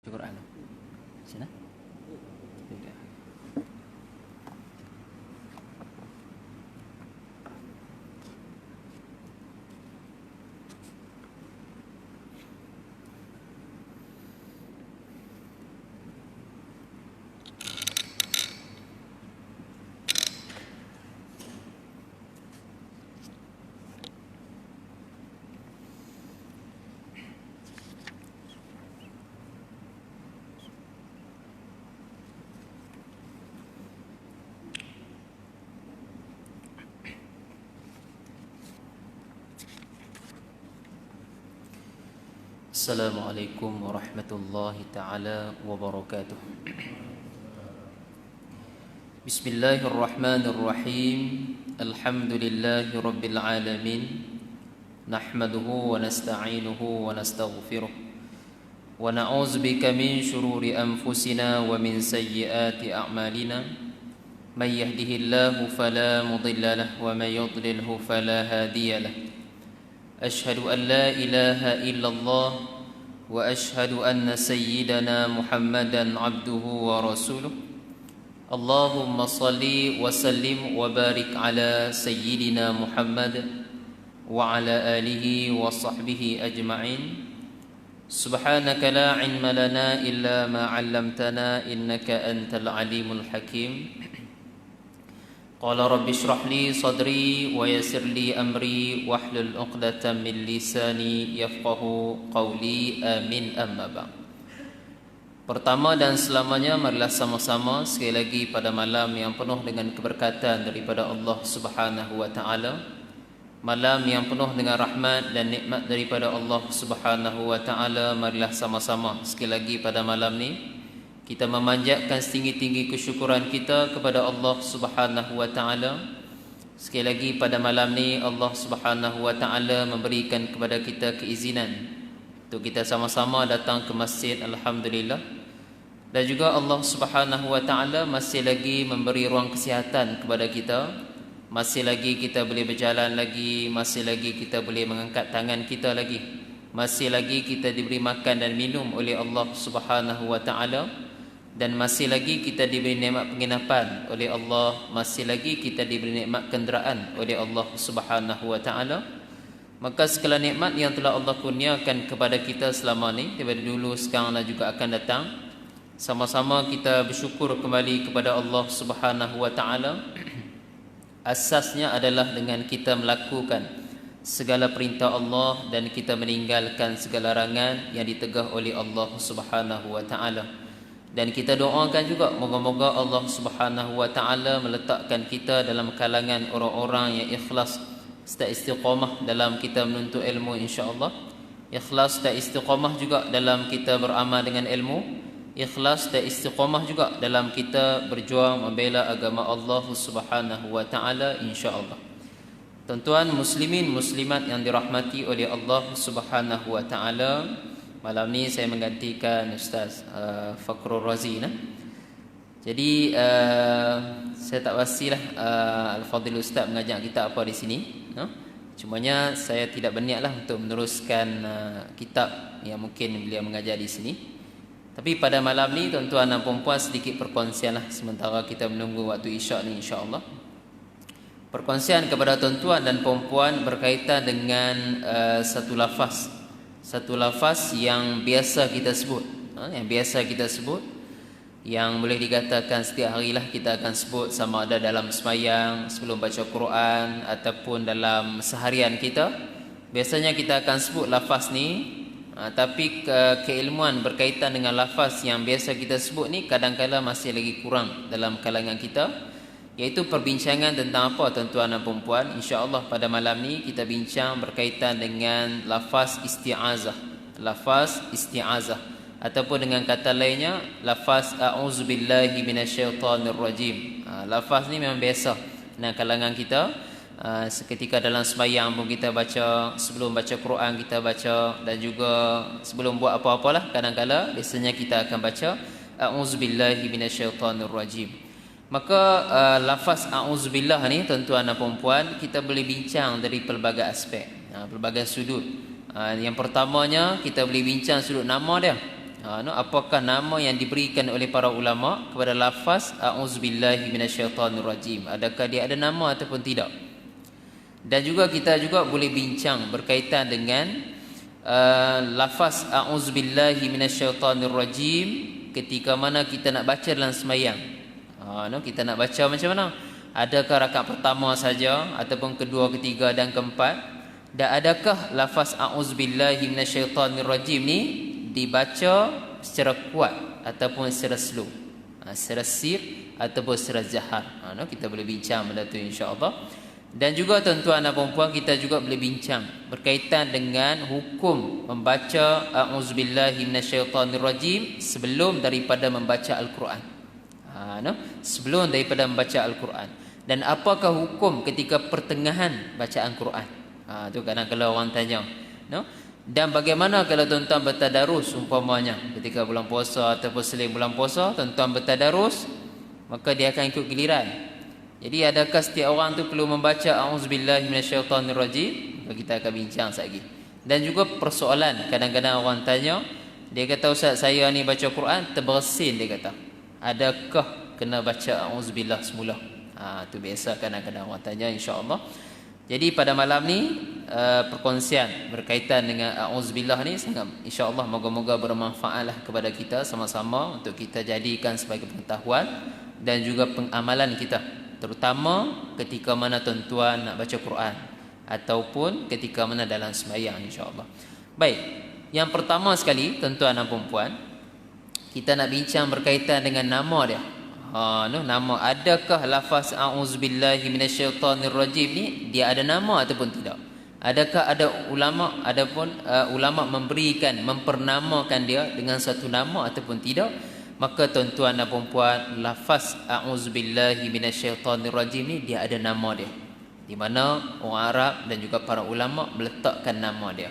Quran. Sini. Tidak. Assalamualaikum warahmatullahi taala wabarakatuh. Bismillahirrahmanirrahim. Alhamdulillahi rabbil alamin. Nahmaduhu wa nasta'inuhu wa nastaghfiruh. Wa na'udzu bika min shururi anfusina wa min sayyiati a'malina. May yahdihillahu fala mudilla lahu wa may yudlilhu fala hadiya lahu. أشهد أن لا إله إلا الله وأشهد أن سيدنا محمدا عبده ورسوله اللهم صل وسلم وبارك على سيدنا محمد وعلى آله وصحبه أجمعين سبحانك لا علم لنا إلا ما علمتنا إنك أنت العليم الحكيم قال رب اشرح لي صدري ويسر لي أمري واحلل عقدة من لساني يفقه قولي آمين أما بعد. Pertama dan selamanya marilah sama-sama sekali lagi pada malam yang penuh dengan keberkatan daripada Allah Subhanahu wa taala, malam yang penuh dengan rahmat dan nikmat daripada Allah Subhanahu wa taala, marilah sama-sama sekali lagi pada malam ni kita memanjatkan setinggi-tinggi kesyukuran kita kepada Allah Subhanahu wa taala. Sekali lagi pada malam ni Allah Subhanahu wa taala memberikan kepada kita keizinan untuk kita sama-sama datang ke masjid, alhamdulillah. Dan juga Allah Subhanahu wa taala masih lagi memberi ruang kesihatan kepada kita. Masih lagi kita boleh berjalan lagi, masih lagi kita boleh mengangkat tangan kita lagi. Masih lagi kita diberi makan dan minum oleh Allah Subhanahu wa taala. Dan masih lagi kita diberi nikmat penginapan oleh Allah, masih lagi kita diberi nikmat kenderaan oleh Allah Subhanahu wa taala. Maka segala nikmat yang telah Allah kurniakan kepada kita selama ni, daripada dulu, sekarang dan juga akan datang, sama-sama kita bersyukur kembali kepada Allah Subhanahu wa taala. Asasnya adalah dengan kita melakukan segala perintah Allah dan kita meninggalkan segala larangan yang ditegah oleh Allah Subhanahu wa taala. Dan kita doakan juga moga-moga Allah Subhanahu wa taala meletakkan kita dalam kalangan orang-orang yang ikhlas serta istiqamah dalam kita menuntut ilmu, insya-Allah. Ikhlas dan istiqamah juga dalam kita beramal dengan ilmu. Ikhlas dan istiqamah juga dalam kita berjuang membela agama Allah Subhanahu wa taala, insya-Allah. Tuan-tuan muslimin muslimat yang dirahmati oleh Allah Subhanahu wa taala, malam ni saya menggantikan Ustaz Fakhrul Razi. Jadi saya tak pastilah Al-Fadhil Ustaz mengajak kita apa di sini. Cumanya saya tidak berniatlah untuk meneruskan kitab yang mungkin beliau mengajar di sini. Tapi pada malam ni tuan-tuan dan puan-puan sedikit perkongsianlah sementara kita menunggu waktu isyak ni, insya-Allah. Perkongsian kepada tuan-tuan dan puan-puan berkaitan dengan satu lafaz yang biasa kita sebut, yang boleh dikatakan setiap harilah kita akan sebut, sama ada dalam sembahyang, sebelum baca Quran ataupun dalam seharian kita. Biasanya kita akan sebut lafaz ni, tapi keilmuan berkaitan dengan lafaz yang biasa kita sebut ni kadang-kala masih lagi kurang dalam kalangan kita, iaitu perbincangan tentang apa tuan-tuan dan puan-puan. Insya-Allah pada malam ni kita bincang berkaitan dengan lafaz isti'azah. Lafaz isti'azah ataupun dengan kata lainnya lafaz a'udzubillahi minasyaitonirrajim. Lafaz ni memang biasa dalam kalangan kita. Seketika dalam sembahyang pun kita baca, sebelum baca Quran kita baca, dan juga sebelum buat apa-apalah kadang-kala biasanya kita akan baca a'udzubillahi minasyaitonirrajim. Maka lafaz a'udzubillah ni tuan-tuan dan puan-puan kita boleh bincang dari pelbagai aspek, pelbagai sudut. Yang pertamanya kita boleh bincang sudut nama dia. Apakah nama yang diberikan oleh para ulama kepada lafaz a'udzubillahi minasyaitonirrajim? Adakah dia ada nama ataupun tidak? Dan juga kita juga boleh bincang berkaitan dengan lafaz a'udzubillahi minasyaitonirrajim ketika mana kita nak baca dalam sembahyang. Kita nak baca macam mana? Adakah rakaat pertama saja ataupun kedua, ketiga dan keempat? Dan adakah lafaz a'udzubillahi minasyaitonirrajim ni dibaca secara kuat ataupun secara slow, secara sir ataupun secara jahar? Kita boleh bincang benda tu insya-Allah. Dan juga tuan-tuan dan puan-puan, kita juga boleh bincang berkaitan dengan hukum membaca a'udzubillahi minasyaitonirrajim sebelum daripada membaca al-Quran. Sebelum daripada membaca al-Quran. Dan apakah hukum ketika pertengahan bacaan Quran? Tu kadang-kadang orang tanya. Dan bagaimana kalau tuan-tuan bertadarus umpamanya ketika bulan puasa ataupun selain bulan puasa, tuan-tuan bertadarus, maka dia akan ikut giliran. Jadi adakah setiap orang tu perlu membaca a'udzubillahi minasyaitonirrajim? Maka kita akan bincang sekali. Dan juga persoalan kadang-kadang orang tanya, dia kata, "Ustaz, saya ni baca Quran terbersin," dia kata. Adakah kena baca a'udzubillah semula? Tu biasa kadang-kadang orang tanya, insya-Allah. Jadi pada malam ni perkongsian berkaitan dengan a'udzubillah ni sangat insya-Allah moga-moga bermanfaatlah kepada kita sama-sama untuk kita jadikan sebagai pengetahuan dan juga pengamalan kita, terutama ketika mana tuan-tuan nak baca Quran ataupun ketika mana dalam sembahyang insya-Allah. Baik, yang pertama sekali tuan-tuan dan puan-puan, kita nak bincang berkaitan dengan nama dia. Nama, adakah lafaz a'udzubillahi minasyaitonirrajim ni dia ada nama ataupun tidak? Adakah ada ulama ulama mempernamakan dia dengan satu nama ataupun tidak? Maka tuan-tuan dan puan-puan, lafaz a'udzubillahi minasyaitonirrajim ni dia ada nama dia, di mana orang Arab dan juga para ulama meletakkan nama dia.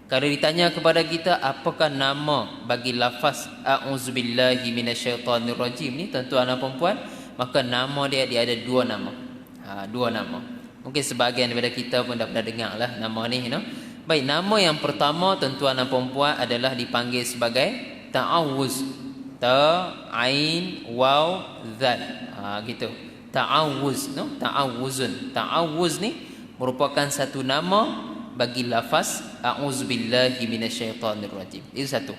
Kalau ditanya kepada kita apakah nama bagi lafaz a'udzubillahi minasyaitonirrajim ni tuan-tuan dan puan-puan, maka nama dia ada dua nama. Dua nama. Mungkin sebahagian daripada kita pun dah pernah dengar lah nama ni, Baik, nama yang pertama tuan-tuan dan puan-puan adalah dipanggil sebagai ta'awuz. Ta, ain, waw, zal. Gitu. Ta'awuz, ta'awuzun. Ta'awuz ni merupakan satu nama bagi lafaz a'udzubillahi minasyaitonirrajim. Itu satu.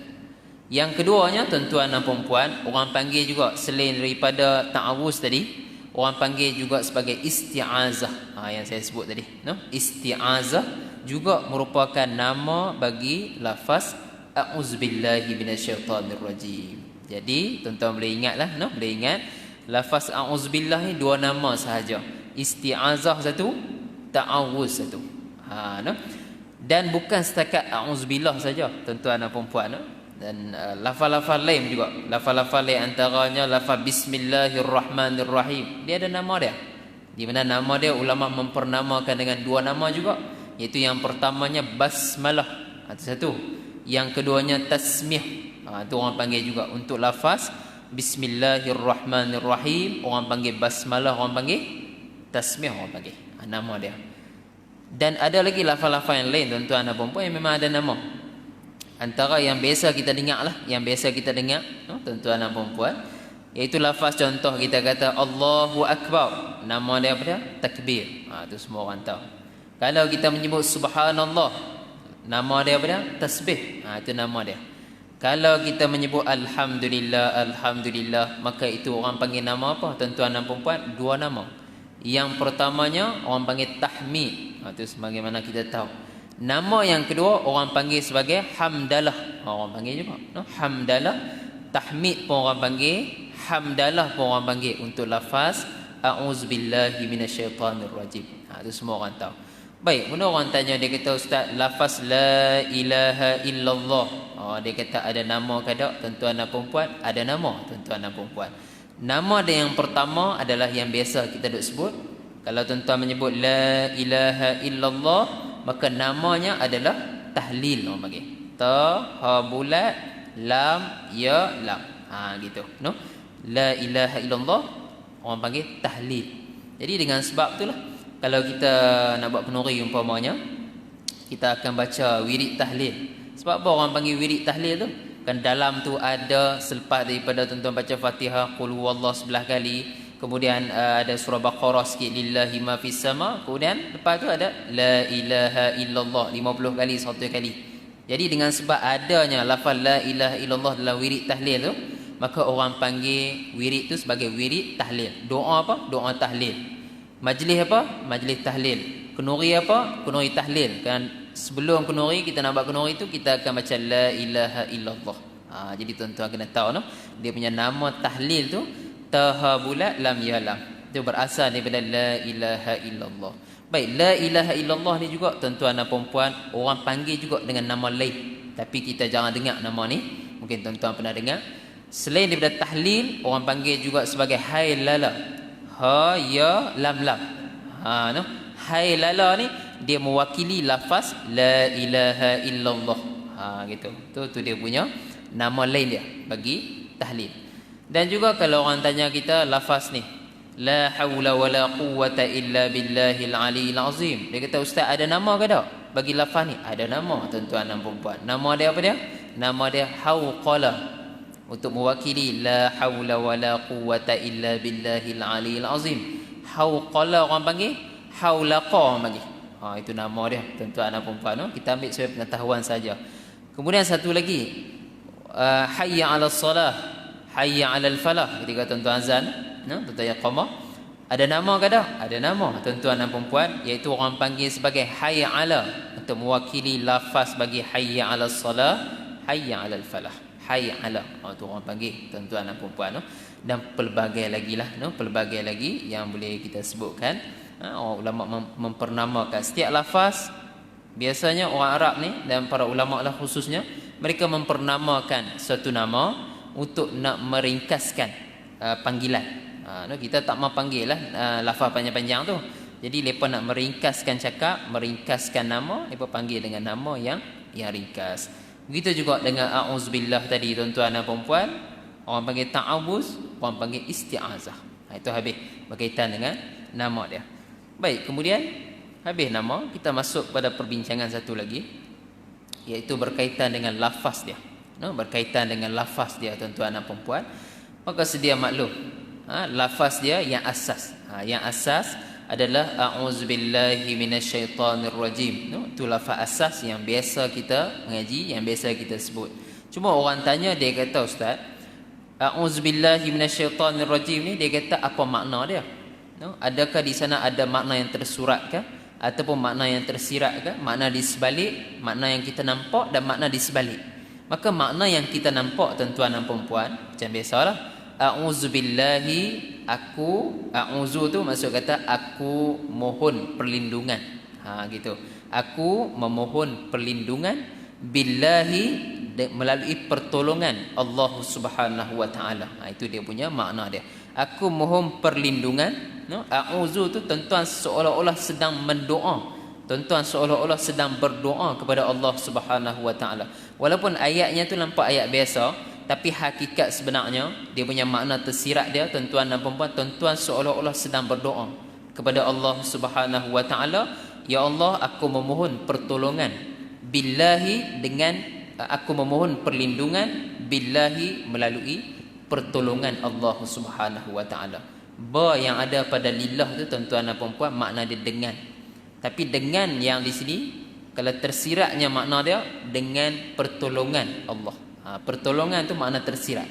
Yang keduanya tuan-tuan dan puan-puan, orang panggil juga selain daripada ta'awuz tadi, orang panggil juga sebagai isti'azah. Yang saya sebut tadi, isti'azah juga merupakan nama bagi lafaz a'udzubillahi minasyaitonirrajim. Jadi tuan-tuan boleh ingatlah, boleh ingat lafaz a'udzubillah ni dua nama sahaja. Isti'azah satu, ta'awuz satu. Dan bukan setakat a'udzubillah saja tuan-tuan dan puan-puan, dan lafaz-lafaz lain juga. Lafaz-lafaz lain antaranya lafaz bismillahirrahmanirrahim. Dia ada nama dia, di mana nama dia ulama mempernamakan dengan dua nama juga, iaitu yang pertamanya basmalah, itu satu. Yang keduanya tasmih. Itu orang panggil juga untuk lafaz bismillahirrahmanirrahim, orang panggil basmalah, orang panggil tasmih, orang panggil nama dia. Dan ada lagi lafaz-lafaz yang lain tuan-tuan dan puan-puan yang memang ada nama. Antara yang biasa kita dengar lah, tuan-tuan dan puan-puan, iaitu lafaz contoh kita kata Allahu Akbar, nama dia apa dia? Takbir. Itu semua orang tahu. Kalau kita menyebut subhanallah, nama dia apa dia? Tasbih. Itu nama dia. Kalau kita menyebut alhamdulillah, maka itu orang panggil nama apa tuan-tuan dan puan-puan? Dua nama. Yang pertamanya orang panggil tahmid. Itu sebagaimana kita tahu. Nama yang kedua orang panggil sebagai hamdalah. Orang panggil juga, hamdalah. Tahmid pun orang panggil, hamdalah pun orang panggil untuk lafaz a'udzubillahi minasyaitonirrajim. Itu semua orang tahu. Baik, mana orang tanya, dia kata, "Ustaz, lafaz la ilaha illallah." Dia kata ada nama ke tak tuan-tuan dan puan-puan? Ada nama tuan-tuan dan puan-puan. Nama dia yang pertama adalah yang biasa kita duk sebut. Kalau tuan-tuan menyebut la ilaha illallah, maka namanya adalah tahlil, orang panggil. Ta, ha bulat, lam, ya, lam. Gitu, La ilaha illallah orang panggil tahlil. Jadi dengan sebab itulah kalau kita nak buat penuri umpamanya, kita akan baca wirid tahlil. Sebab apa orang panggil wirid tahlil tu? Kan dalam tu ada selepas daripada tuan-tuan baca Fatihah, qul huwallahu 11 kali, kemudian ada surah Baqarah sikit, lillahi ma fis sama, kemudian lepas tu ada la ilaha illallah 50 kali, 100 kali. Jadi dengan sebab adanya lafaz la ilaha illallah dalam wirid tahlil tu, maka orang panggil wirid tu sebagai wirid tahlil. Doa apa? Doa tahlil. Majlis apa? Majlis tahlil. Kenuri apa? Kenuri tahlil. Kan sebelum kenuri, kita nak buat kenuri tu, kita akan baca la ilaha illallah. Jadi tuan-tuan kena tahu no? Dia punya nama tahlil tu taha bulat lam ya lam. Itu berasal daripada la ilaha illallah. Baik, la ilaha illallah ni juga tuan-tuan dan puan-puan, orang panggil juga dengan nama lain. Tapi kita jangan dengar nama ni. Mungkin tuan-tuan pernah dengar. Selain daripada tahlil, orang panggil juga sebagai hailala. Ha ya lam lam. No? Hailala ni dia mewakili lafaz la ilaha illallah. Gitu. Tu dia punya nama lain dia bagi tahlil. Dan juga kalau orang tanya kita lafaz ni, la haula wala quwwata illa billahil aliyil azim. Dia kata, ustaz ada nama ke tak bagi lafaz ni? Ada nama tuan-tuan dan puan-puan. Nama dia apa dia? Nama dia hauqala. Untuk mewakili la haula wala quwwata illa billahil aliyil azim. Hauqala orang panggil, haulaqa orang panggil. Itu nama dia tuan-tuan dan puan-puan. No? Kita ambil sebagai pengetahuan saja. Kemudian satu lagi, hayya 'alas salah, hayya 'alal falah. Ketika tuan-tuan azan, no? Tuan-tuan iqamah, ada nama ke tak? Ada nama tuan-tuan dan puan-puan, iaitu orang panggil sebagai hayya 'ala, untuk mewakili lafaz bagi hayya 'alas salah, hayya 'alal falah, hayya 'ala. Itu orang panggil tuan-tuan dan puan-puan. No? Dan pelbagai lagi lah, no? Pelbagai lagi yang boleh kita sebutkan. Ulama mempernamakan setiap lafaz. Biasanya orang Arab ni dan para ulama lah khususnya, mereka mempernamakan satu nama untuk nak meringkaskan panggilan. Kita tak mau panggil lah lafaz panjang-panjang tu. Jadi mereka nak meringkaskan cakap, meringkaskan nama, mereka panggil dengan nama yang ringkas. Begitu juga dengan a'udzubillah tadi tuan-tuan dan puan-puan, orang panggil ta'awuz, orang panggil isti'azah. Itu habis berkaitan dengan nama dia. Baik, kemudian habis nama, kita masuk pada perbincangan satu lagi, iaitu berkaitan dengan lafaz dia. Berkaitan dengan lafaz dia tuan-tuan dan puan-puan. Maka sedia maklum, lafaz dia yang asas. Yang asas adalah a'udzubillahi minasyaitonirrajim. Itu lafaz asas yang biasa kita mengaji, yang biasa kita sebut. Cuma orang tanya, dia kata, ustaz, a'udzubillahi minasyaitonirrajim ni, dia kata apa makna dia? Adakah di sana ada makna yang tersurat ke, ataupun makna yang tersirat ke, makna di sebalik, makna yang kita nampak dan makna di sebalik? Maka makna yang kita nampak tuan-tuan dan puan-puan, macam biasalah, a'udzubillahi, aku, a'udzu tu maksud kata aku mohon perlindungan. Gitu. Aku memohon perlindungan billahi, melalui pertolongan Allah Subhanahu wa taala. Itu dia punya makna dia. Aku mohon perlindungan. A'udzu tu tuan-tuan seolah-olah sedang mendoa. Tuan-tuan seolah-olah sedang berdoa kepada Allah Subhanahu wa taala. Walaupun ayatnya tu nampak ayat biasa, tapi hakikat sebenarnya dia punya makna tersirat dia tuan-tuan dan puan-puan, tuan-tuan seolah-olah sedang berdoa kepada Allah Subhanahu wa taala, ya Allah, aku memohon pertolongan billahi, dengan aku memohon perlindungan billahi, melalui pertolongan Allah Subhanahu wa taala. Ba yang ada pada lillah tu tuan-tuan dan puan-puan, makna dia dengan. Tapi dengan yang di sini, kalau tersiratnya makna dia dengan pertolongan Allah. Pertolongan tu makna tersirat.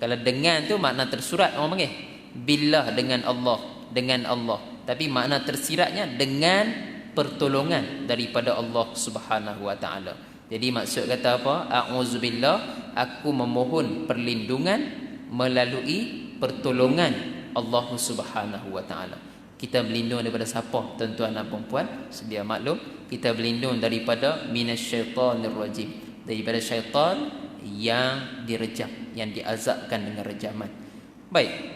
Kalau dengan tu makna tersurat, orang panggil billah, dengan Allah, dengan Allah. Tapi makna tersiratnya dengan pertolongan daripada Allah Subhanahu wa taala. Jadi maksud kata apa? A'udzubillah, aku memohon perlindungan melalui pertolongan Allah Subhanahu wa taala. Kita berlindung daripada siapa tuan-tuan dan puan-puan? Sedia maklum, kita berlindung daripada minasyaitonirrajim, daripada syaitan yang direjam, yang diazabkan dengan rejaman. Baik.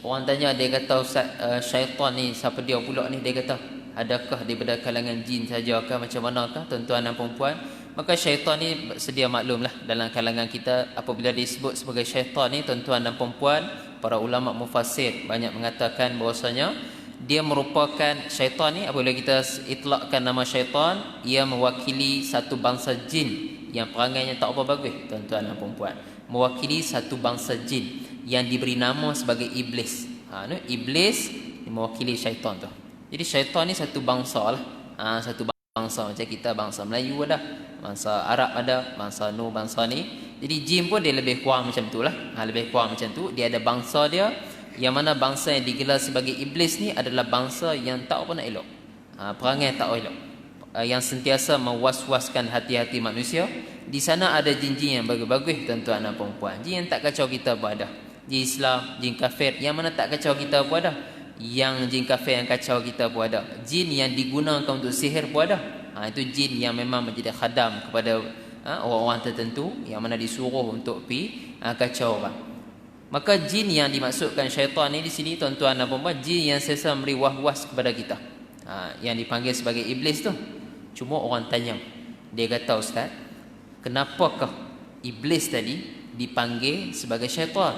Orang tanya, dia kata, ustaz, syaitan ni siapa dia pula ni? Dia kata, adakah daripada kalangan jin sajakah, macam manakah tuan-tuan dan puan-puan? Maka syaitan ni sedia maklumlah, dalam kalangan kita apabila disebut sebagai syaitan ni tuan-tuan dan puan-puan, para ulama mufassir banyak mengatakan bahwasanya dia merupakan, syaitan ni apabila kita itlakkan nama syaitan, ia mewakili satu bangsa jin yang perangainya tak apa bagus, tuan-tuan dan puan-puan. Mewakili satu bangsa jin yang diberi nama sebagai iblis. Iblis mewakili syaitan tu. Jadi syaitan ni satu bangsa lah. Satu bangsa macam kita, bangsa Melayu ada, bangsa Arab ada, bangsa Nur, bangsa ni. Jadi jin pun dia lebih kurang macam tu lah. Lebih kurang macam tu. Dia ada bangsa dia, yang mana bangsa yang digelar sebagai iblis ni adalah bangsa yang tak apa nak elok. Perangai tak elok, yang sentiasa mewas-waskan hati-hati manusia. Di sana ada jin-jin yang bagus-bagus, tuan-tuan dan puan-puan. Jin yang tak kacau kita pun ada. Jin Islam, jin kafir. Yang mana tak kacau kita pun ada. Yang jin kafir yang kacau kita pun ada. Jin yang digunakan untuk sihir pun ada. Itu jin yang memang menjadi khadam kepada orang-orang tertentu, yang mana disuruh untuk pi kacau orang. Maka jin yang dimaksudkan syaitan ni di sini, tuan-tuan dan puan-puan, jin yang sesa memberi was-was kepada kita, yang dipanggil sebagai iblis tu. Cuma orang tanya, dia kata, Ustaz, kenapakah iblis tadi dipanggil sebagai syaitan?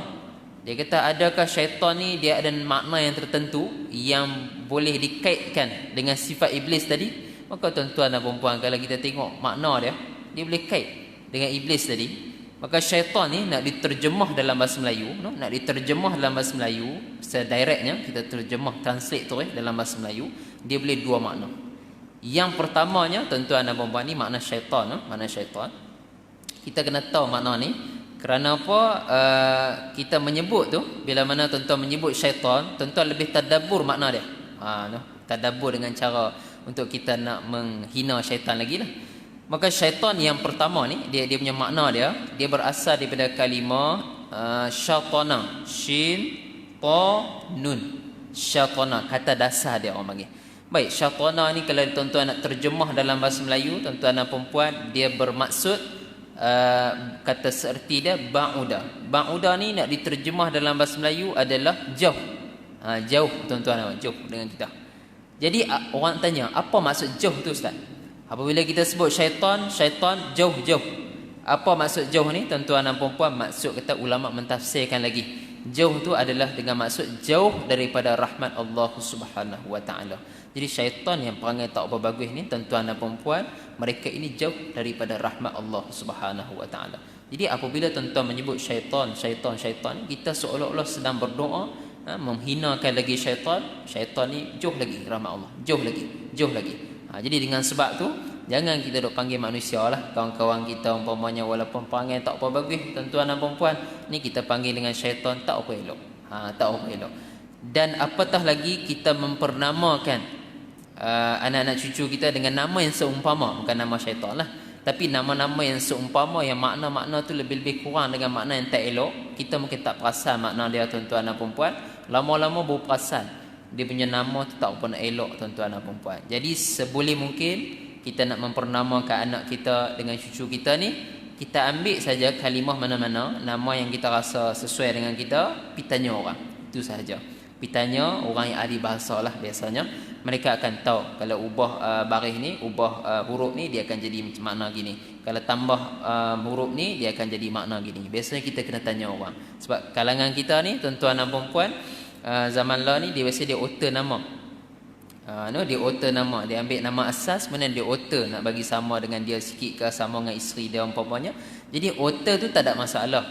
Dia kata, adakah syaitan ni dia ada makna yang tertentu yang boleh dikaitkan dengan sifat iblis tadi? Maka tuan-tuan dan puan-puan, kalau kita tengok makna dia boleh kait dengan iblis tadi. Maka syaitan ni nak diterjemah dalam bahasa Melayu, nak diterjemah dalam bahasa Melayu secara directnya, kita terjemah, translate tu dalam bahasa Melayu, dia boleh dua makna. Yang pertamanya, tuan-tuan dan puan-puan, ni makna syaitan. Makna syaitan, kita kena tahu makna ni. Kerana apa kita menyebut tu, bila mana tuan-tuan menyebut syaitan, tuan-tuan lebih tadabbur makna dia. Tadabbur dengan cara untuk kita nak menghina syaitan lagi lah. Maka syaitan yang pertama ni, dia punya makna dia berasal daripada kalimah syaitana, shin ta nun. Syaitana, kata dasar dia orang panggil. Baik, syaitana ni kalau tuan-tuan nak terjemah dalam bahasa Melayu, tuan-tuan dan puan-puan, dia bermaksud kata seerti dia ba'uda. Ba'uda ni nak diterjemah dalam bahasa Melayu adalah jauh. Jauh, tuan-tuan, jauh dengan kita. Jadi orang tanya, apa maksud jauh tu, Ustaz? Apabila kita sebut syaitan, syaitan jauh-jauh. Apa maksud jauh ni, tuan-tuan dan puan-puan? Maksud kata ulama mentafsirkan lagi. Jauh tu adalah dengan maksud jauh daripada rahmat Allah Subhanahu wa taala. Jadi syaitan yang perangai tak apa bagus ni, tuan-tuan dan puan-puan, mereka ini jauh daripada rahmat Allah Subhanahu wa taala. Jadi apabila tuan-tuan menyebut syaitan, kita seolah-olah sedang berdoa menghinakan lagi syaitan. Syaitan ni jauh lagi rahmat Allah, jauh lagi. Jadi dengan sebab tu, jangan kita duk panggil manusia lah, kawan-kawan kita umpamanya walaupun perangai tak apa bagus, tuan-tuan dan puan-puan, ni kita panggil dengan syaitan, tak apa elok. Tak apa elok. Dan apatah lagi kita mempernamakan anak-anak cucu kita dengan nama yang seumpama, bukan nama syaitan lah, tapi nama-nama yang seumpama, yang makna-makna tu lebih-lebih kurang dengan makna yang tak elok. Kita mungkin tak perasan makna dia, tuan-tuan dan puan-puan. Lama-lama baru perasan dia punya nama tu tak apa nak elok, tuan-tuan dan puan-puan. Jadi seboleh mungkin kita nak mempernamakan anak kita dengan cucu kita ni, kita ambil saja kalimah mana-mana, nama yang kita rasa sesuai dengan kita, pi tanya orang. Itu sahaja. Pi tanya orang yang ahli bahasa lah biasanya. Mereka akan tahu kalau ubah baris ni, ubah huruf ni, dia akan jadi makna gini. Kalau tambah huruf ni, dia akan jadi makna gini. Biasanya kita kena tanya orang. Sebab kalangan kita ni, tuan-tuan dan puan-puan, zaman lah ni dia biasa dia alter nama. Dia alter nama, dia ambil nama asas, kemudian dia alter nak bagi sama dengan dia sikit ke, sama dengan isteri dia umpamanya. Jadi alter tu tak ada masalah.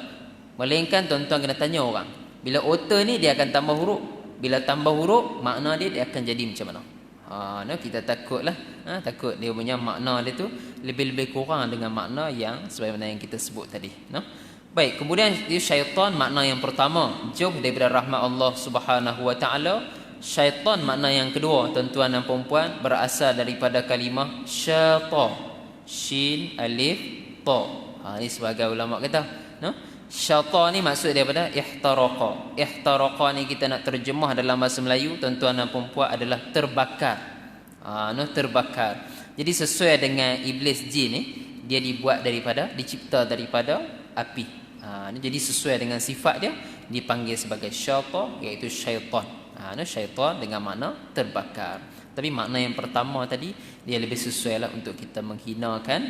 Melainkan tuan-tuan kena tanya orang. Bila alter ni dia akan tambah huruf. Bila tambah huruf, makna dia akan jadi macam mana? Kita takutlah. Takut dia punya makna dia tu lebih-lebih kurang dengan makna yang sebagaimana yang kita sebut tadi. Baik, kemudian syaitan makna yang pertama, jauh daripada rahmat Allah Subhanahu wa taala. Syaitan makna yang kedua, tuan-tuan dan puan-puan, berasal daripada kalimah syaita, shin alif ta. Ini sebagai ulama kata, syaita ni maksud daripada ihtaraqa. Ihtaraqa ni kita nak terjemah dalam bahasa Melayu, tuan-tuan dan puan-puan, adalah terbakar. Terbakar. Jadi sesuai dengan iblis jin ni, dia dicipta daripada api. Jadi sesuai dengan sifat dia, dipanggil sebagai syaita, iaitu syaitan. Syaitan dengan makna terbakar. Tapi makna yang pertama tadi, dia lebih sesuai lah untuk kita menghinakan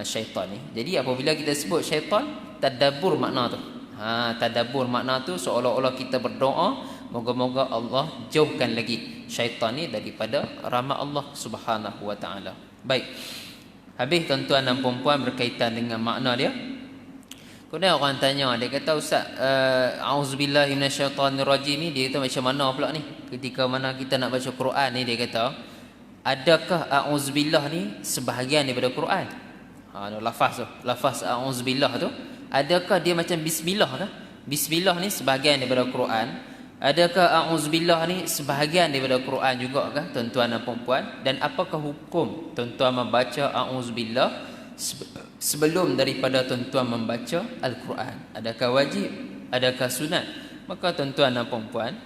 syaitan ni. Jadi apabila kita sebut syaitan, tadabbur makna tu. Tadabbur makna tu seolah-olah kita berdoa, moga-moga Allah jauhkan lagi syaitan ni daripada rahmat Allah Subhanahu wa taala. Baik. Habis tuan-tuan dan puan berkaitan dengan makna dia. Kemudian orang tanya, dia kata, Ustaz, auzubillahi minasyaitonirrajim ni dia kata macam mana pula ni? Ketika mana kita nak baca Quran ni, dia kata, adakah auzubillah ni sebahagian daripada Quran? Lafaz auzubillah tu, adakah dia macam bismillah ke? Bismillah ni sebahagian daripada Quran. Adakah auzubillah ni sebahagian daripada Quran juga ke, tuan-tuan dan puan? Dan apakah hukum tuan-tuan membaca auzubillah sebelum daripada tuan-tuan membaca Al-Quran? Adakah wajib? Adakah sunat? Maka tuan-tuan dan puan,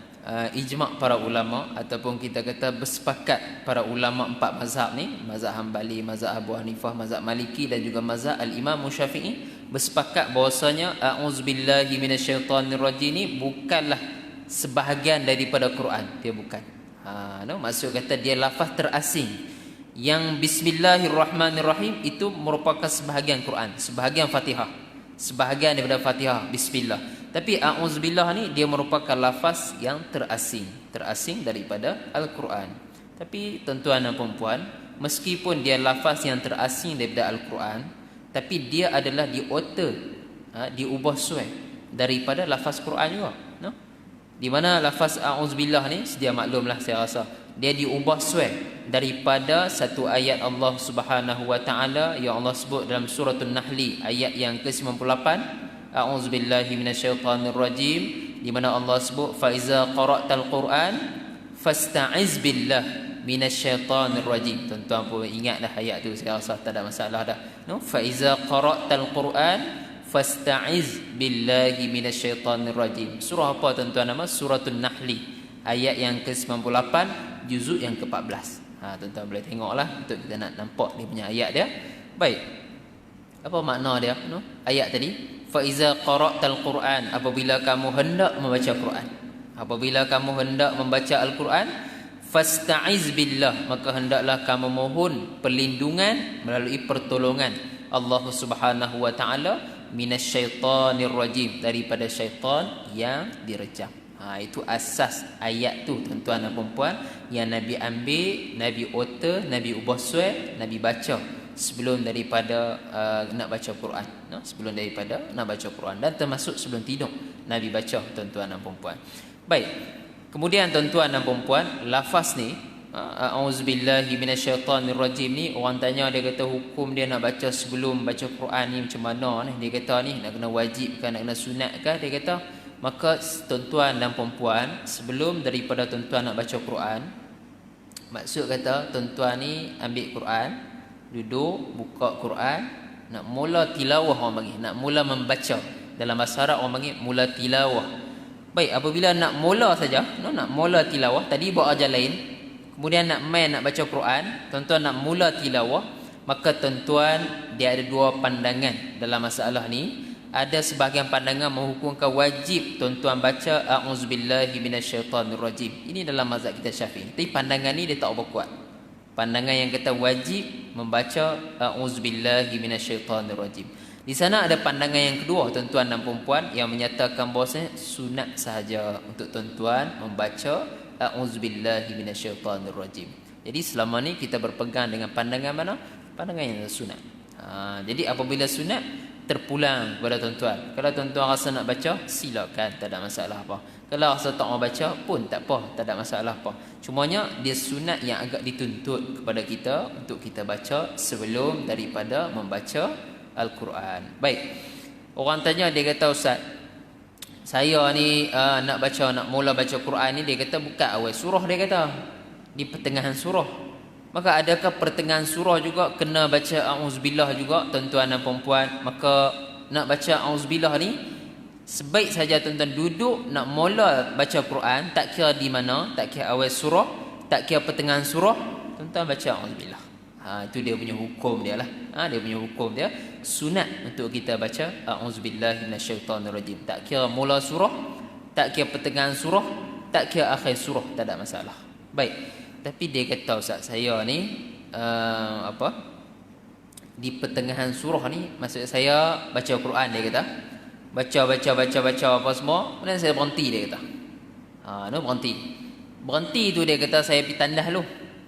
ijma' para ulama ataupun kita kata bersepakat para ulama 4 mazhab ni, mazhab Hambali, mazhab Abu Hanifah, mazhab Maliki dan juga mazhab Al-Imam Syafi'i, bersepakat bahawasanya a'udzubillahi minasyaitonirrajim ni bukanlah sebahagian daripada Quran. Dia bukan. Maksud kata dia lafaz terasing. Yang bismillahirrahmanirrahim itu merupakan sebahagian Quran, sebahagian Fatihah, sebahagian daripada Fatihah, bismillah. Tapi a'udzubillah ni dia merupakan lafaz yang terasing daripada Al-Quran. Tapi tuan-tuan dan puan, meskipun dia lafaz yang terasing daripada Al-Quran, tapi dia adalah diubah suai daripada lafaz Quran juga, no? Di mana lafaz a'udzubillah ni sedia maklumlah saya rasa, dia diubah suai daripada satu ayat Allah Subhanahu wa taala yang Allah sebut dalam surah An-Nahl ayat yang ke-98, a'udzubillahi minasyaitonirrajim, di mana Allah sebut fa iza qara'tal Quran fasta'iz billah minasyaitonirrajim. Tuan-tuan pun ingatlah ayat tu, saya rasa tak ada masalah dah, no? Fa iza qara'tal Quran fasta'iz billahi minasyaitonirrajim. Surah apa tuan-tuan nama? Suratul Nahl ayat yang ke-98 juzuk yang ke-14. Tuan-tuan boleh tengoklah untuk kita nak nampak dia punya ayat dia. Baik. Apa makna dia, no? Ayat tadi, fa iza qara'tal Quran, apabila kamu hendak membaca Quran. Apabila kamu hendak membaca Al-Quran, fasta'iz billah, maka hendaklah kamu mohon perlindungan melalui pertolongan Allah Subhanahu wa taala minasyaitonir rajim, daripada syaitan yang direjam. Itu asas ayat tu tuan-tuan dan puan yang Nabi ambil, Nabi otor, Nabi ubah suai, Nabi baca sebelum daripada nak baca Quran, no? Sebelum daripada nak baca Quran, dan termasuk sebelum tidur Nabi baca, tuan-tuan dan puan. Baik. Kemudian tuan-tuan dan puan, lafaz ni a'udzubillahi minasyaitonirrajim ni, orang tanya, dia kata hukum dia nak baca sebelum baca Quran ni macam mana ni? Dia kata ni nak kena wajib ke, nak kena sunat ke? Dia kata, maka tuan-tuan dan puan, sebelum daripada tuan-tuan nak baca Quran, maksud kata tuan-tuan ni ambil Quran, duduk buka Quran, nak mula tilawah, orang panggil, nak mula membaca. Dalam bahasa Arab orang panggil mula tilawah. Baik, apabila nak mula saja, nak mula tilawah, tadi buat ajar lain, kemudian nak main nak baca Quran, tuan-tuan nak mula tilawah, maka tuan-tuan dia ada dua pandangan dalam masalah ni. Ada sebahagian pandangan menghukumkan wajib tuan-tuan baca a'udzubillahi minasyaitonirrajim. Ini dalam mazhab kita Syafi'i. Tapi pandangan ni dia tak berkuat. Pandangan yang kata wajib membaca a'udzubillahi minasyaitonirrajim. Di sana ada pandangan yang kedua tuan-tuan dan puan yang menyatakan bahawasanya sunat sahaja untuk tuan-tuan membaca a'udzubillahi minasyaitonirrajim. Jadi selama ni kita berpegang dengan pandangan mana? Pandangan yang sunat. Jadi apabila sunat, terpulang kepada tuan-tuan. Kalau tuan-tuan rasa nak baca, silakan, tak ada masalah apa. Kalau rasa tak mau baca pun tak apa, tak ada masalah apa. Cumanya dia sunat yang agak dituntut kepada kita untuk kita baca sebelum daripada membaca Al-Quran. Baik. Orang tanya, dia kata, Ustaz, saya ni nak mula baca Quran ni, dia kata buka awal surah, dia kata di pertengahan surah. Maka adakah pertengahan surah juga kena baca a'udzubillah juga, tuan-tuan dan puan? Maka nak baca a'udzubillah ni sebaik saja tuan-tuan duduk nak mula baca Quran, tak kira di mana, tak kira awal surah, tak kira pertengahan surah, tuan-tuan baca a'udzubillah. Itu dia punya hukum dia lah. Dia punya hukum dia sunat untuk kita baca a'udzubillahi minasyaitonirrajim. Tak kira mula surah, tak kira pertengahan surah, tak kira akhir surah, tak ada masalah. Baik. Tapi dia kata, Ustaz, saya ni di pertengahan surah ni, maksud saya baca Quran, dia kata baca apa semua, kemudian saya berhenti, dia kata berhenti tu, dia kata saya pergi tandas dulu,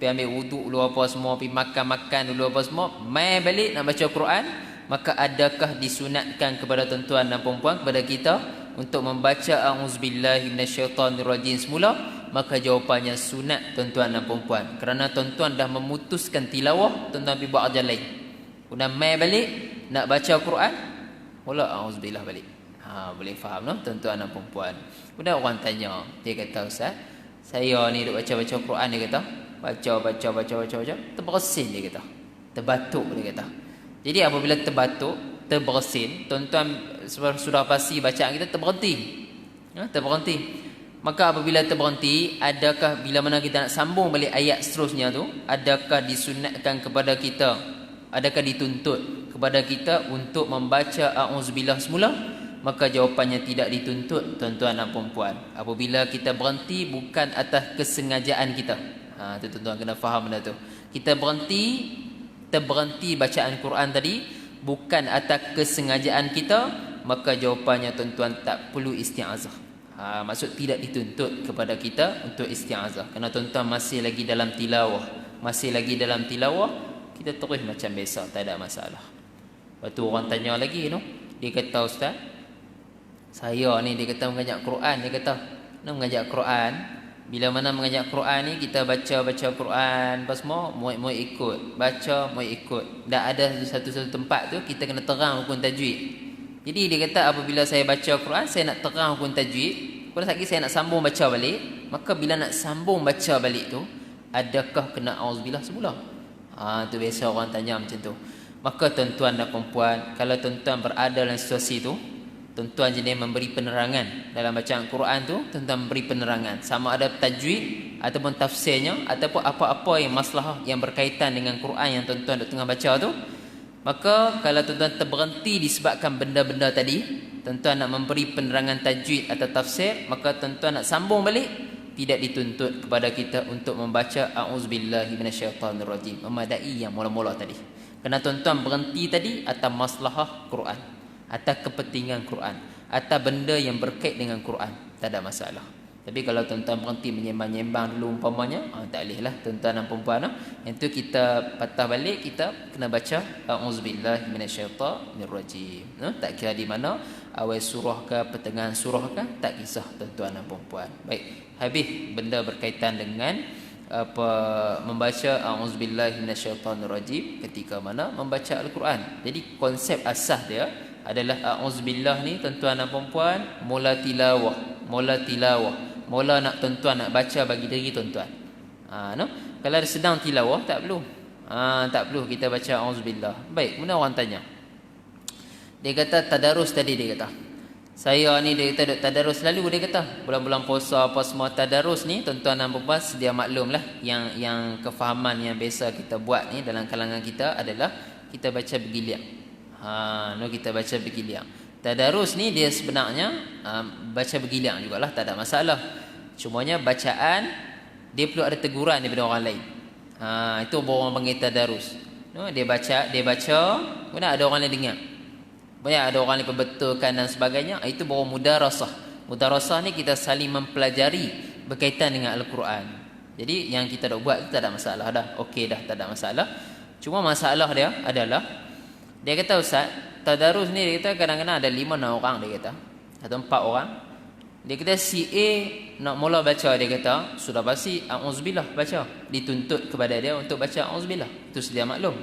pergi ambil wuduk dulu apa semua, pergi makan-makan dulu apa semua, mai balik nak baca Quran, maka adakah disunatkan kepada tuan-tuan dan puan-puan, kepada kita untuk membaca a'udzubillahi minasyaitonirrajim semula? Maka jawapannya sunat tuan-tuan dan puan-puan. Kerana tuan-tuan dah memutuskan tilawah, tuan-tuan pergi buat kerja lain. Kemudian mai balik nak baca Quran, mula a'udzubillah balik. Boleh faham no tuan-tuan dan puan-puan. Kemudian orang tanya, dia kata, "Ustaz, saya ni duk baca-baca Quran," dia kata. Baca, terbersin dia kata. Terbatuk dia kata. Jadi apabila terbersin, tuan-tuan sudah pasti bacaan kita terberhenti. Terberhenti. Maka apabila terberhenti, adakah bila mana kita nak sambung balik ayat seterusnya tu, adakah disunatkan kepada kita, adakah dituntut kepada kita untuk membaca a'udzubillah semula? Maka jawapannya tidak dituntut tuan-tuan dan puan-puan. Apabila kita berhenti bukan atas kesengajaan kita. Tu tuan-tuan kena faham benda tu. Kita terberhenti bacaan Quran tadi bukan atas kesengajaan kita, maka jawapannya tuan-tuan tak perlu isti'azah. Maksud tidak dituntut kepada kita untuk isti'azah. Kerana tuan-tuan masih lagi dalam tilawah. Kita terus macam biasa, tak ada masalah. Lepas tu orang tanya lagi tu, dia kata, "Ustaz, saya ni," dia kata, "mengajak Quran." Dia kata, "nak mengajak Quran, bila mana mengajak Quran ni kita baca Quran pas semua, muat ikut, baca muat ikut. Tak ada satu tempat tu kita kena terang hukum tajwid." Jadi dia kata apabila saya baca Quran, saya nak terang hukum tajwid, pada saat saya nak sambung baca balik, maka bila nak sambung baca balik tu, adakah kena auzubillah semula? Tu biasa orang tanya macam tu. Maka tuan-tuan dan perempuan, kalau tuan-tuan berada dalam situasi tu, tuan-tuan jenis memberi penerangan dalam bacaan Quran tu, tuan-tuan memberi penerangan sama ada tajwid ataupun tafsirnya ataupun apa-apa yang masalah yang berkaitan dengan Quran yang tuan-tuan tengah baca tu. Maka kalau tuan-tuan terberhenti disebabkan benda-benda tadi, tuan-tuan nak memberi penerangan tajwid atau tafsir, maka tuan-tuan nak sambung balik, tidak dituntut kepada kita untuk membaca a'udzubillahi minasyaitonirrajim, memadai yang mula-mula tadi. Kerana tuan-tuan berhenti tadi atas maslahah Quran, atas kepentingan Quran, atas benda yang berkait dengan Quran, tak ada masalah. Tapi kalau tuan-tuan berhenti menyembang-nyembang dulu umpamanya, tak boleh lah tuan-tuan dan perempuan. Yang tu kita patah balik, kita kena baca a'udzubillahi minasyaitonirrajim. Tak kira di mana, awal surah ke, pertengahan surah ke, tak kisah tuan-tuan dan perempuan. Baik, habis benda berkaitan dengan membaca a'udzubillahi minasyaitonirrajim ketika mana membaca Al-Quran. Jadi konsep asas dia adalah a'udzubillah ni tuan-tuan dan perempuan, mula tilawah. Mula nak tuan-tuan nak baca bagi diri tuan-tuan. Kalau ada sedang tilawah tak perlu. Tak perlu kita baca auzubillah. Baik, kemudian orang tanya. Dia kata tadarus tadi, dia kata, "Saya ni," dia kata, "duk tadarus selalu." Dia kata, bulan-bulan puasa apa semua tadarus ni, tuan-tuan dan puan-puan sedia maklumlah, yang kefahaman yang biasa kita buat ni dalam kalangan kita adalah kita baca bergiliang. Kita baca bergiliang. Tadarus ni dia sebenarnya baca bergiliang jugalah, tak ada masalah. Cumanya bacaan dia perlu ada teguran daripada orang lain. Itu orang panggil tadarus. Dia baca, kemudian ada orang lain dengar. Banyak ada orang lain perbetulkan dan sebagainya. Itu baru mudarasah. Mudarasah ni kita saling mempelajari berkaitan dengan Al-Quran. Jadi yang kita dah buat tak ada masalah dah. Okey dah, tak ada masalah. Cuma masalah dia adalah, dia kata, "Ustaz, tadarus ni," dia kata, "kadang-kadang ada 5-6 orang," dia kata, atau 4 orang. Dia kata si A nak mula baca, dia kata sudah pasti a'udzubillah baca, dituntut kepada dia untuk baca a'udzubillah, itu sedia maklum.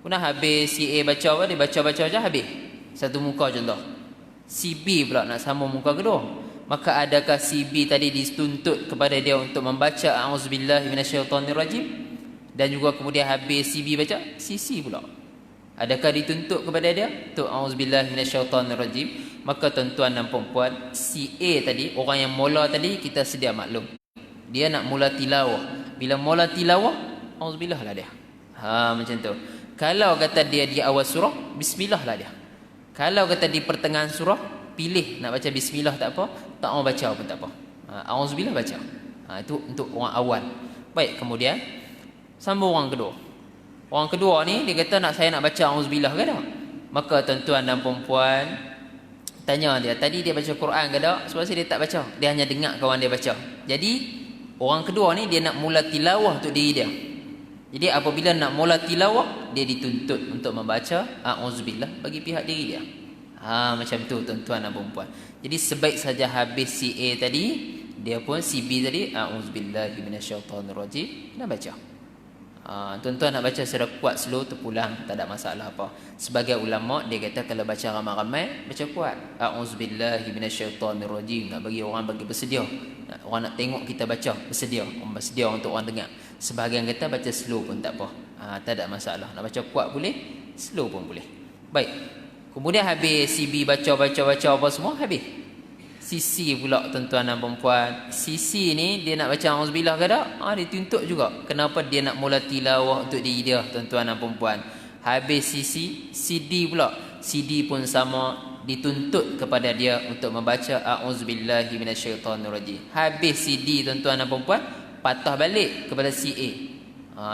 Kemudian habis si A baca apa, dia baca aja habis satu muka contoh. Si B pula nak sambung muka kedua, maka adakah si B tadi dituntut kepada dia untuk membaca a'udzubillahi minasyaitonirrajim, dan juga kemudian habis si B baca, si C pula adakah dituntut kepada dia untuk auzubillahi minasyaitonirrajim? Maka tuan-tuan dan perempuan, si A tadi, orang yang mula tadi, kita sedia maklum, dia nak mula tilawah. Bila mula tilawah, auzubillah lah dia. Macam tu. Kalau kata dia di awal surah, bismillah lah dia. Kalau kata di pertengahan surah, pilih nak baca bismillah tak apa, tak mau baca pun tak apa. Auzubillah baca. Itu untuk orang awal. Baik, kemudian sambung orang kedua. Orang kedua ni dia kata saya nak baca auzubillah ke tak? Maka tuan-tuan dan perempuan tanya dia, tadi dia baca Quran ke tak? Sebab dia tak baca, dia hanya dengar kawan dia baca. Jadi Orang kedua ni dia nak mula tilawah untuk diri dia. Jadi apabila nak mula tilawah, dia dituntut untuk membaca a'udzubillah bagi pihak diri dia. Macam tu tuan-tuan dan puan-puan. Jadi sebaik saja habis si A tadi, dia pun si B tadi a'udzubillahi minasyaitonirrajim nak baca. Tuan-tuan nak baca secara kuat, slow, terpulang, tak ada masalah apa. Sebagai ulama dia kata kalau baca ramai-ramai baca kuat. A'udzubillahi minasyaitonirrajim, nak bagi orang bagi bersedia. Orang nak tengok kita baca bersedia, orang bersedia untuk orang dengar. Sebahagian kata baca slow pun tak apa. Tak ada masalah. Nak baca kuat boleh, slow pun boleh. Baik. Kemudian habis si B baca apa semua habis. Sisi pula tuan-tuan dan perempuan, sisi ni dia nak baca auzubillah ke tak? Dia tuntut juga. Kenapa dia nak mula tilawah untuk diri dia tuan-tuan dan perempuan? Habis sisi, CD pula. CD pun sama, dituntut kepada dia untuk membaca a'udzubillahi minasyaitonirrajim. Habis CD tuan-tuan dan perempuan, patah balik kepada si A.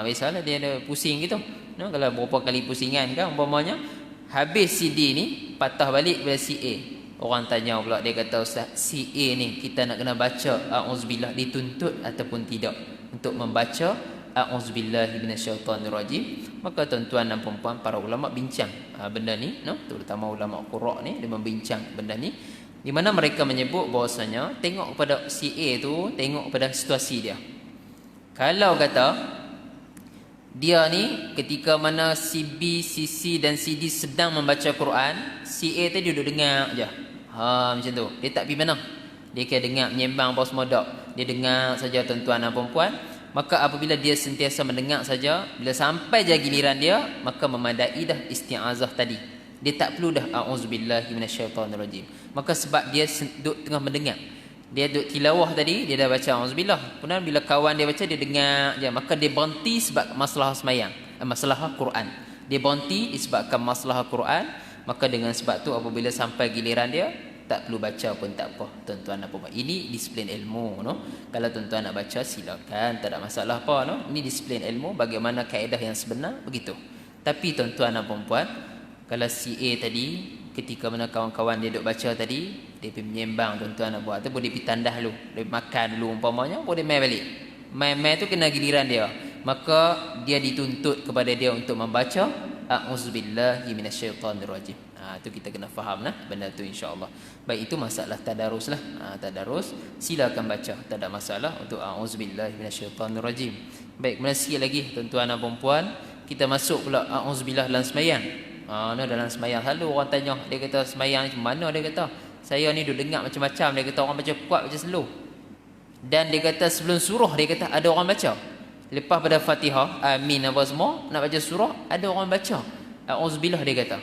Biasalah dia ada pusing gitu. Kalau berapa kali pusingan kan umpamanya, habis CD ni patah balik kepada si A. Orang tanya pula, dia kata, Ustaz, si A ni kita nak kena baca a'udzubillah, dituntut ataupun tidak untuk membaca a'udzubillahi minasyaitonirrajim? Maka tuan-tuan dan puan-puan, para ulama bincang benda ni, terutama ulama qura' ni, dia membincang benda ni, di mana mereka menyebut bahawasanya tengok kepada si A tu, tengok kepada situasi dia. Kalau kata dia ni ketika mana si B, si C dan si D sedang membaca Quran, si A tadi duduk dengar je. Macam tu. Dia tak pergi mana. Dia kira dengar menyembang apa semua tak. Dia dengar saja tuan-tuan dan perempuan. Maka apabila dia sentiasa mendengar saja, bila sampai je giliran dia, maka memadai dah isti'azah tadi. Dia tak perlu dah a'udzubillahi minasyaitonirrajim. Maka sebab dia duduk tengah mendengar, dia duduk tilawah tadi, dia dah baca auzubillah. Kemudian bila kawan dia baca, dia dengar je. Maka dia berhenti sebab masalah semayang, masalah Quran. Dia berhenti disebabkan masalah Quran. Maka dengan sebab tu apabila sampai giliran dia, tak perlu baca pun tak apa tuan-tuan dan puan. Ini disiplin ilmu, Kalau tuan-tuan nak baca silakan, tak ada masalah apa, Ini disiplin ilmu, bagaimana kaedah yang sebenar begitu. Tapi tuan-tuan dan puan, kalau si A tadi ketika mana kawan-kawan dia duk baca tadi, dia pergi menyembang tuan-tuan dan puan, ataupun dia pergi tandah dulu, dia makan dulu umpamanya, boleh main balik. Main-main tu kena giliran dia. Maka dia dituntut kepada dia untuk membaca a'udzubillahi minasyaitonirrajim. Tu kita kena faham benda tu insya-Allah. Baik, itu masalah tadarus lah. Tadarus silakan baca, tak ada masalah untuk a'udzubillahi minasyaitonirrajim. Baik, kemudian sikit lagi tuan-tuan dan puan-puan, kita masuk pula a'udzubillah dalam sembahyang. Dalam sembahyang selalu orang tanya, dia kata sembahyang macam mana, dia kata saya ni duk dengar macam-macam, dia kata orang baca kuat baca slow. Dan dia kata sebelum surah dia kata ada orang baca. Lepas pada Fatihah, amin apa semua, nak baca surah, ada orang baca a'udzubillah, dia kata.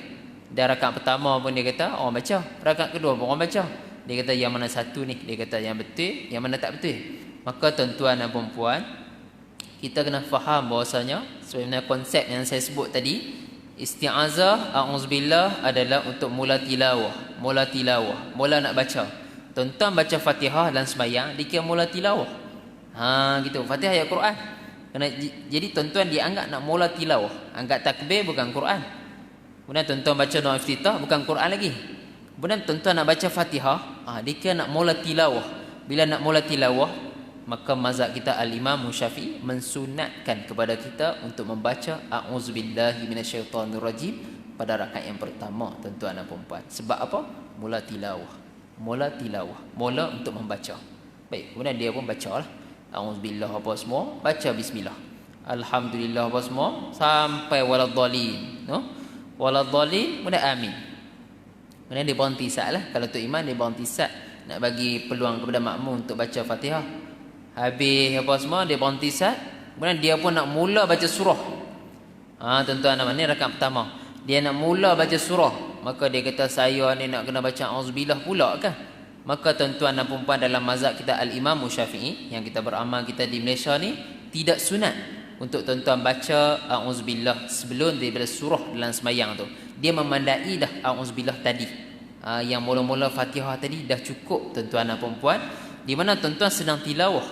Dan rakaat pertama pun dia kata orang baca, rakaat kedua pun orang baca. Dia kata yang mana satu ni, dia kata yang betul, yang mana tak betul. Maka tuan-tuan dan puan-puan, kita kena faham bahawasanya sebenarnya konsep yang saya sebut tadi, isti'azah a'udzubillah adalah untuk mula tilawah, mula nak baca. Tuan-tuan baca Fatihah dan sembahyang, dikira mula tilawah. Gitu, Fatihah ayat Quran. Jadi tuan-tuan dianggap nak mula tilawah. Angkat takbir bukan Quran. Kemudian tuan-tuan baca doa iftitah bukan Quran lagi. Kemudian tuan-tuan nak baca Fatihah, dia nak mula tilawah. Bila nak mula tilawah, maka mazhab kita Al-Imam Syafi'i mensunatkan kepada kita untuk membaca a'udzubillahi minasyaitonirrajim pada rakaat yang pertama tuan-tuan dan puan-puan. Sebab apa? Mula tilawah. Mula untuk membaca. Baik, kemudian dia pun bacalah a'udzubillah apa semua, baca bismillah. Alhamdulillah apa semua sampai waladhdallin, waladhdallin, kemudian amin. Kemudian dia berhenti sat lah. Kalau tu imam dia berhenti sat, nak bagi peluang kepada makmum untuk baca Fatihah. Habis apa semua dia berhenti sat, kemudian dia pun nak mula baca surah. Tuan-tuan nama ni rakaat pertama, dia nak mula baca surah. Maka dia kata saya ni nak kena baca auzubillah pula kan? Maka tuan-tuan dan puan-puan, dalam mazhab kita Al-Imam Syafi'i yang kita beramal kita di Malaysia ni, tidak sunat untuk tuan-tuan baca a'udzubillah sebelum daripada surah dalam sembahyang tu. Dia memandai dah a'udzubillah tadi. Yang mula-mula Fatihah tadi dah cukup tuan-tuan dan puan-puan. Di mana tuan-tuan sedang tilawah,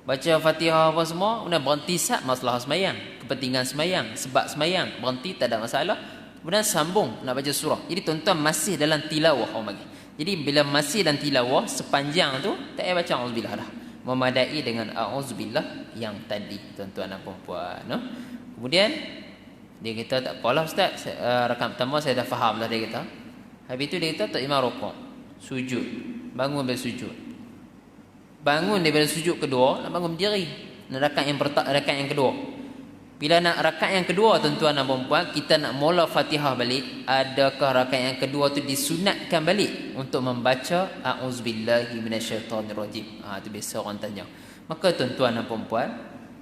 baca Fatihah apa semua, kemudian berhenti sat masalah sembahyang, kepentingan sembahyang, sebab sembahyang, berhenti tak ada masalah. Kemudian sambung nak baca surah. Jadi tuan-tuan masih dalam tilawah orang bagi. Jadi bila masih dalam tilawah sepanjang tu, tak payah baca auzubillah dah. memadai dengan a'udzubillah yang tadi, tuan-tuan dan puan-puan, no? Kemudian dia kata tak apalah ustaz, rakaat pertama saya dah faham dah, dia kata. Habis tu dia kata tak imam rukuk, sujud, bangun dari sujud. Bangun daripada sujud kedua, nak bangun berdiri. Nak rakaat yang kedua. Bila nak rakaat yang kedua, tuan-tuan dan puan-puan, kita nak mula Fatihah balik, adakah rakaat yang kedua tu disunatkan balik untuk membaca a'udzubillahi minasyaitonirrajim? Itu biasa orang tanya. Maka tuan-tuan dan puan-puan,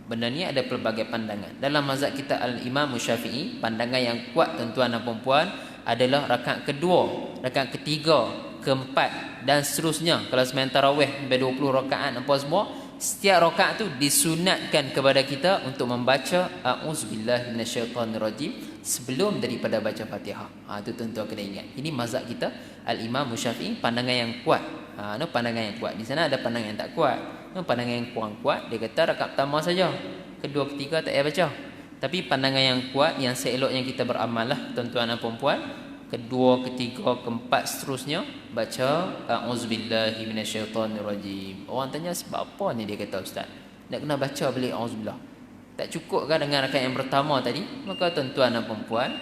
benda ni ada pelbagai pandangan. Dalam mazhab kita Al-Imam Syafi'i, pandangan yang kuat tuan-tuan dan puan-puan adalah rakaat kedua, rakaat ketiga, keempat dan seterusnya. Kalau semain tarawih sampai 20 rakaat apa semua, setiap rakaat tu disunatkan kepada kita untuk membaca a'udzubillahi minasyaitonirrajim sebelum daripada baca Fatihah. Itu tuan-tuan kena ingat. Ini mazhab kita Al-Imam Syafi'i, pandangan yang kuat. Pandangan yang kuat. Di sana ada pandangan yang tak kuat. Pandangan yang kurang kuat, dia kata rakaat pertama saja, kedua ketiga tak payah baca. Tapi pandangan yang kuat, yang seeloknya kita beramal lah tuan-tuan dan puan-puan, kedua, ketiga, keempat seterusnya baca a'udzubillahi minasyaitonirrajim. Orang tanya sebab apa ni, dia kata ustaz nak kena baca balik a'udzubillah, tak cukup kan dengan rakaat yang pertama tadi? Maka tuan-tuan dan puan-puan,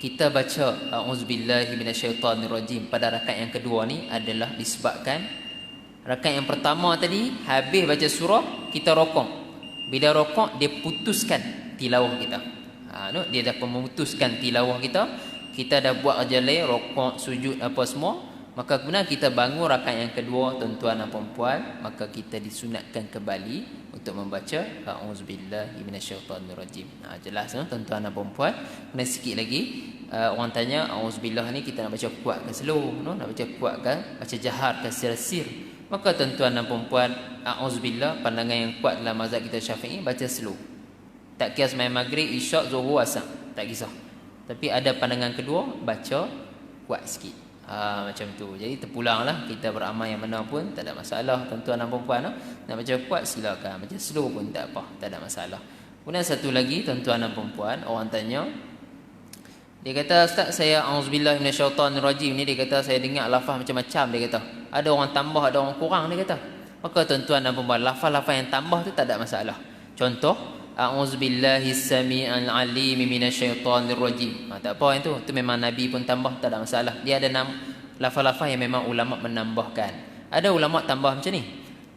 kita baca a'udzubillahi minasyaitonirrajim pada rakaat yang kedua ni adalah disebabkan rakaat yang pertama tadi habis baca surah, kita rokok. Bila rokok, dia putuskan tilawah kita. Dia dah memutuskan tilawah kita. Kita dah buat kerja lain, rokok, sujud apa semua. Maka kemudian kita bangun rakaat yang kedua, tuan-tuan dan puan-puan, maka kita disunatkan kembali untuk membaca a'udzubillahi minasyaitonirrajim. Jelas tuan-tuan dan puan-puan. Kemudian sikit lagi, orang tanya a'udzubillah ni kita nak baca kuat ke slow, nak baca kuat ke, baca jahar ke sir. Maka tuan-tuan dan puan-puan, a'udzubillah pandangan yang kuat dalam mazhab kita Syafi'i, baca slow. Tak kira sembahyang maghrib, isyak, zuhur, asar, tak kisah. Tapi ada pandangan kedua, baca kuat sikit. Macam tu. Jadi terpulanglah kita beramal yang mana pun tak ada masalah tuan-tuan dan puan-puan. Nak baca kuat silakan, baca slow pun tak apa, tak ada masalah. Kemudian satu lagi tuan-tuan dan puan-puan, orang tanya, dia kata ustaz saya a'udzubillahi minasyaitonirrajim ni, dia kata saya dengar lafaz macam-macam, dia kata ada orang tambah, ada orang kurang, dia kata. Maka tuan-tuan dan puan-puan, lafaz-lafaz yang tambah tu tak ada masalah. Contoh, a'udzubillahi samii'al 'alim minasyaitonirrajim. Tak apa yang tu memang Nabi pun tambah, tak ada masalah. Dia ada lafaz-lafaz yang memang ulama menambahkan. Ada ulama tambah macam ni,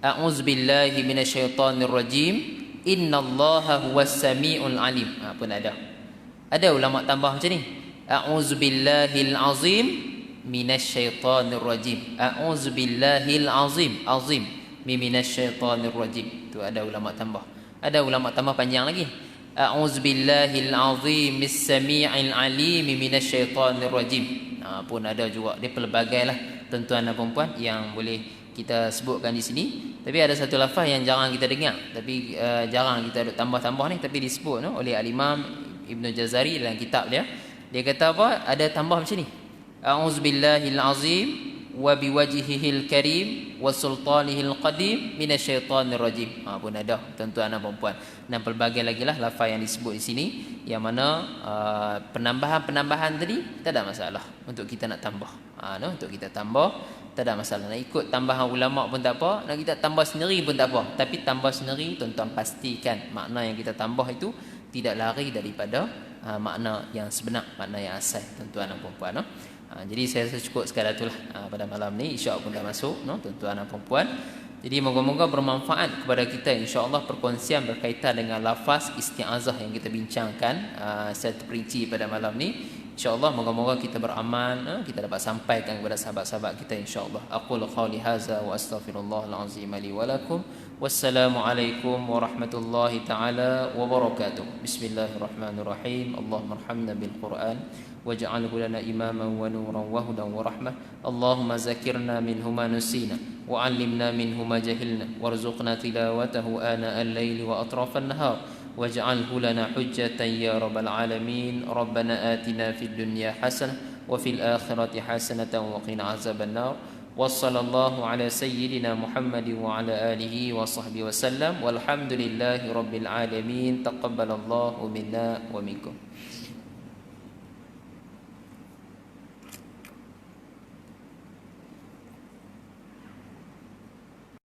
a'udzubillahi minasyaitonirrajim innallaha huwas samii'ul 'alim. Pun ada. Ada ulama tambah macam ni, a'udzubillahil azim minasyaitonir rajim. A'udzubillahil azim minasyaitonir rajim. Tu ada ulama tambah. Ada ulama tambah panjang lagi, a'udzubillahil azim mis-sami'il alim minasyaitonir rajim. Pun ada juga. Dia pelbagailah tuan-tuan dan puan-puan yang boleh kita sebutkan di sini. Tapi ada satu lafaz yang jarang kita dengar, tapi jarang kita tambah-tambah ni, tapi disebut oleh al-Imam Ibnu Jazari dalam kitab dia. Dia kata apa? Ada tambah macam ni, a'udzubillahil azim wa biwajhihil karim wa sultanihil qadim minasyaitonir rajim. Pun ada tuan-tuan dan puan-puan. Dan pelbagai lagi lah lafaz yang disebut di sini, yang mana penambahan-penambahan tadi tak ada masalah untuk kita nak tambah. Untuk kita tambah tak ada masalah. Nak ikut tambahan ulama pun tak apa, nak kita tambah sendiri pun tak apa. Tapi tambah sendiri, tuan-tuan pastikan makna yang kita tambah itu tidak lari daripada makna yang sebenar, makna yang asal, tuan-tuan dan puan-puan. Jadi saya rasa cukup sekadar itulah pada malam ni. Insya-Allah pun dah masuk, tuan-tuan dan puan-puan. Jadi moga-moga bermanfaat kepada kita, insya-Allah, perkongsian berkaitan dengan lafaz isti'azah yang kita bincangkan secara terperinci pada malam ni. InsyaAllah moga-moga kita beramal, kita dapat sampaikan kepada sahabat-sahabat kita, insyaAllah. Aqulu qawli hadza wa astaghfirullahal azim li wa lakum. Wassalamualaikum warahmatullahi ta'ala wabarakatuh. Bismillahirrahmanirrahim. Allahumma arhamna bil Qur'an waj'alhu lana imaman wa nuran wa hudan wa rahmah. Allahumma zakirna minhu ma nusina wa 'allimna minhu ma jahilna warzuqna tilawatahu ana al-laili wa atrafan nahar واجعله لنا حجة يا رب العالمين. ربنا آتنا في الدنيا حسنة وفي الآخرة حسنة وقنا عذاب النار. وصلى الله على سيدنا محمد وعلى آله وصحبه وسلم والحمد لله رب العالمين. تقبل الله منا ومنكم.